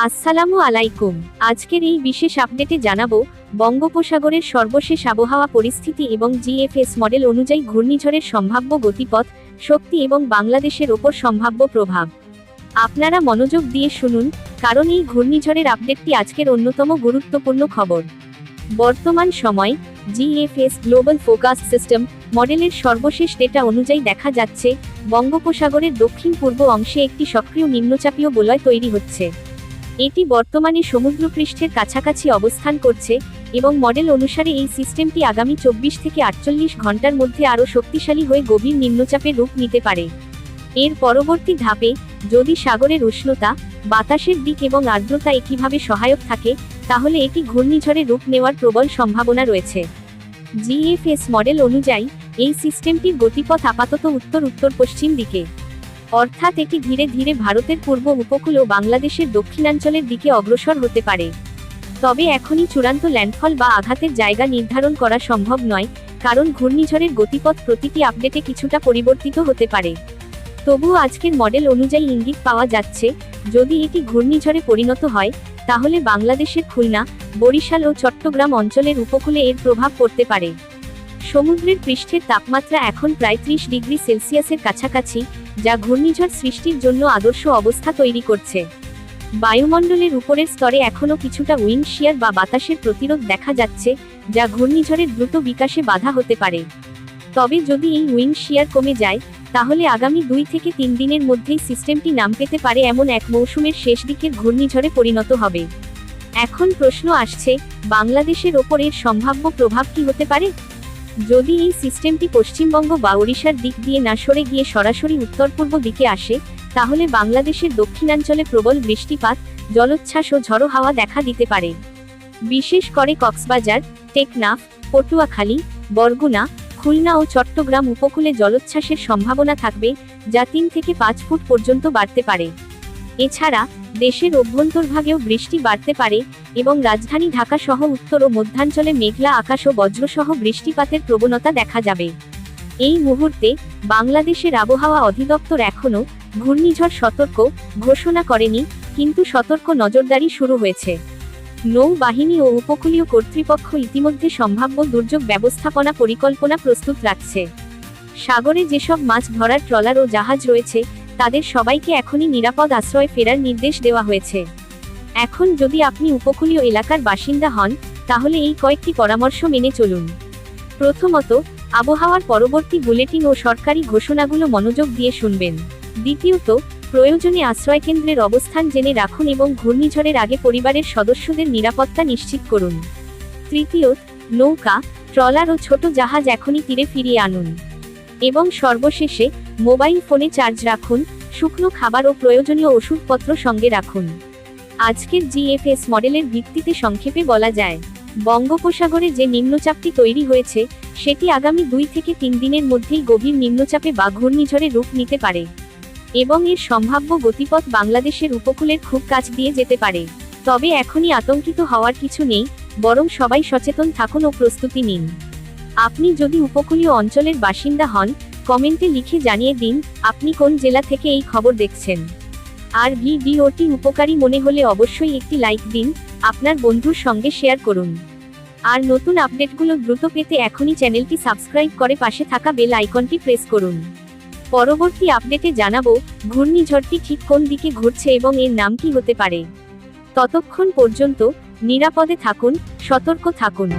আসসালামু আলাইকুম। আজকের এই বিশেষ আপডেটে জানাবো বঙ্গোপসাগরের সর্বশেষ আবহাওয়া পরিস্থিতি এবং জিএফএস মডেল অনুযায়ী ঘূর্ণিঝড়ের সম্ভাব্য গতিপথ, শক্তি এবং বাংলাদেশের ওপর সম্ভাব্য প্রভাব। আপনারা মনোযোগ দিয়ে শুনুন, কারণ এই ঘূর্ণিঝড়ের আপডেটটি আজকের অন্যতম গুরুত্বপূর্ণ খবর। বর্তমান সময় জিএফএস গ্লোবাল ফোকাস্ট সিস্টেম মডেলের সর্বশেষ ডেটা অনুযায়ী দেখা যাচ্ছে বঙ্গোপসাগরের দক্ষিণ পূর্ব অংশে একটি সক্রিয় নিম্নচাপীয় বলয় তৈরি হচ্ছে। এটি বর্তমানে সমুদ্রপৃষ্ঠের কাছাকাছি অবস্থান করছে এবং মডেল অনুসারে এই সিস্টেমটি আগামী 24 থেকে 48 ঘন্টার মধ্যে আরও শক্তিশালী হয়ে গভীর নিম্নচাপের রূপ নিতে পারে। এর পরবর্তী ধাপে, যদি সাগরের উষ্ণতা, বাতাসের দিক এবং আর্দ্রতা একইভাবে সহায়ক থাকে, তাহলে এটি ঘূর্ণিঝড়ে রূপ নেওয়ার প্রবল সম্ভাবনা রয়েছে। জিএফএস মডেল অনুযায়ী এই সিস্টেমটির গতিপথ আপাতত উত্তর-উত্তর-পশ্চিম দিকে, অর্থাৎ এটি ধীরে ধীরে ভারতের পূর্ব উপকূল ও বাংলাদেশের দক্ষিণাঞ্চলের দিকে অগ্রসর হতে পারে। তবে এখনই চূড়ান্ত ল্যান্ডফল বা আঘাতের জায়গা নির্ধারণ করা সম্ভব নয়, কারণ ঘূর্ণিঝড়ের গতিপথ প্রতিটি আপডেটে কিছুটা পরিবর্তিত হতে পারে। তবুও আজকের মডেল অনুযায়ী ইঙ্গিত পাওয়া যাচ্ছে, যদি এটি ঘূর্ণিঝড়ে পরিণত হয়, তাহলে বাংলাদেশের খুলনা, বরিশাল ও চট্টগ্রাম অঞ্চলের উপকূলে এর প্রভাব পড়তে পারে। সমুদ্রের পৃষ্ঠের তাপমাত্রা এখন প্রায় 30 ডিগ্রি সেলসিয়াসের কাছাকাছি, যা ঘূর্ণিঝড় সৃষ্টির জন্য আদর্শ অবস্থা তৈরি করছে। বায়ুমণ্ডলের উপরের স্তরে এখনও কিছুটা উইন্ড শিয়ার বা বাতাসের প্রতিরোধ দেখা যাচ্ছে, যা ঘূর্ণিঝড়ের দ্রুত বিকাশে বাধা হতে পারে। তবে যদি এই উইন্ড শিয়ার কমে যায়, তাহলে আগামী 2 থেকে 3 দিনের মধ্যেই সিস্টেমটি নাম পেতে পারে এমন এক মৌসুমের শেষ দিকের ঘূর্ণিঝড়ে পরিণত হবে। এখন প্রশ্ন আসছে, বাংলাদেশের ওপর এর সম্ভাব্য প্রভাব কি হতে পারে? যদি এই সিস্টেমটি পশ্চিমবঙ্গ বা ওড়িশার দিক দিয়ে না সরে গিয়ে সরাসরি উত্তর-পূর্ব দিকে আসে, তাহলে বাংলাদেশের দক্ষিণাঞ্চলে প্রবল বৃষ্টিপাত, জলোচ্ছ্বাস ও ঝড়ো হাওয়া দেখা দিতে পারে। বিশেষ করে কক্সবাজার, টেকনাফ, পটুয়াখালী, বরগুনা, খুলনা ও চট্টগ্রাম উপকূলে জলোচ্ছ্বাসের সম্ভাবনা থাকবে, যা 3 থেকে 5 ফুট পর্যন্ত বাড়তে পারে। এছাড়া দেশের অভ্যন্তরভাগেও বৃষ্টি বাড়তে পারে এবং রাজধানী ঢাকা সহ উত্তর ও মধ্যাঞ্চলে মেঘলা আকাশ ও বজ্রসহ বৃষ্টিপাতের প্রবণতা দেখা যাবে। এই মুহূর্তে বাংলাদেশের আবহাওয়া অধিদপ্তর এখনও ঘূর্ণিঝড় সতর্ক ঘোষণা করেনি, কিন্তু সতর্ক নজরদারি শুরু হয়েছে। নৌবাহিনী ও উপকূলীয় কর্তৃপক্ষ ইতিমধ্যে সম্ভাব্য দুর্যোগ ব্যবস্থাপনা পরিকল্পনা প্রস্তুত রাখছে। সাগরে যেসব মাছ ধরার ট্রলার ও জাহাজ রয়েছে, তাদের সবাইকে এখনই নিরাপদ আশ্রয়ে ফেরার নির্দেশ দেওয়া হয়েছে। এখন যদি আপনি উপকূলীয় এলাকার বাসিন্দা হন, তাহলে এই কয়েকটি পরামর্শ মেনে চলুন। প্রথমত, আবহাওয়ার পরবর্তী বুলেটিন ও সরকারি ঘোষণাগুলো মনোযোগ দিয়ে শুনবেন। দ্বিতীয়ত, প্রয়োজনে আশ্রয়কেন্দ্রের অবস্থান জেনে রাখুন এবং ঘূর্ণিঝড়ের আগে পরিবারের সদস্যদের নিরাপত্তা নিশ্চিত করুন। তৃতীয়ত, নৌকা, ট্রলার ও ছোট জাহাজ এখনই তীরে ফিরিয়ে আনুন। এবং সর্বশেষে, মোবাইল ফোনে চার্জ রাখুন, শুকনো খাবার ও প্রয়োজনীয় ওষুধপত্র সঙ্গে রাখুন। আজকের জিএফএস মডেলের ভিত্তিতে সংক্ষেপে বলা যায়, বঙ্গোপসাগরে যে নিম্নচাপটি তৈরি হয়েছে, সেটি আগামী 2 থেকে 3 দিনের মধ্যেই গভীর নিম্নচাপে বা ঘূর্ণিঝড়ে রূপ নিতে পারে এবং এর সম্ভাব্য গতিপথ বাংলাদেশের উপকূলের খুব কাছ দিয়ে যেতে পারে। তবে এখনই আতঙ্কিত হওয়ার কিছু নেই, বরং সবাই সচেতন থাকুন ও প্রস্তুতি নিন। আপনি যদি উপকূলীয় অঞ্চলের বাসিন্দা হন, কমেন্টে লিখে জানিয়ে দিন আপনি কোন জেলা থেকে এই খবর দেখছেন। আর ভিডিওটি উপকারী মনে হলে অবশ্যই একটি লাইক দিন, আপনার বন্ধুর সঙ্গে শেয়ার করুন। আর নতুন আপডেটগুলো দ্রুত পেতে এখনই চ্যানেলটি সাবস্ক্রাইব করে পাশে থাকা বেল আইকনটি প্রেস করুন। পরবর্তী আপডেটে জানাবো ঘূর্ণিঝড়টি ঠিক কোন দিকে ঘুরছে এবং এর নাম কি হতে পারে। ততক্ষণ পর্যন্ত নিরাপদে থাকুন, সতর্ক থাকুন।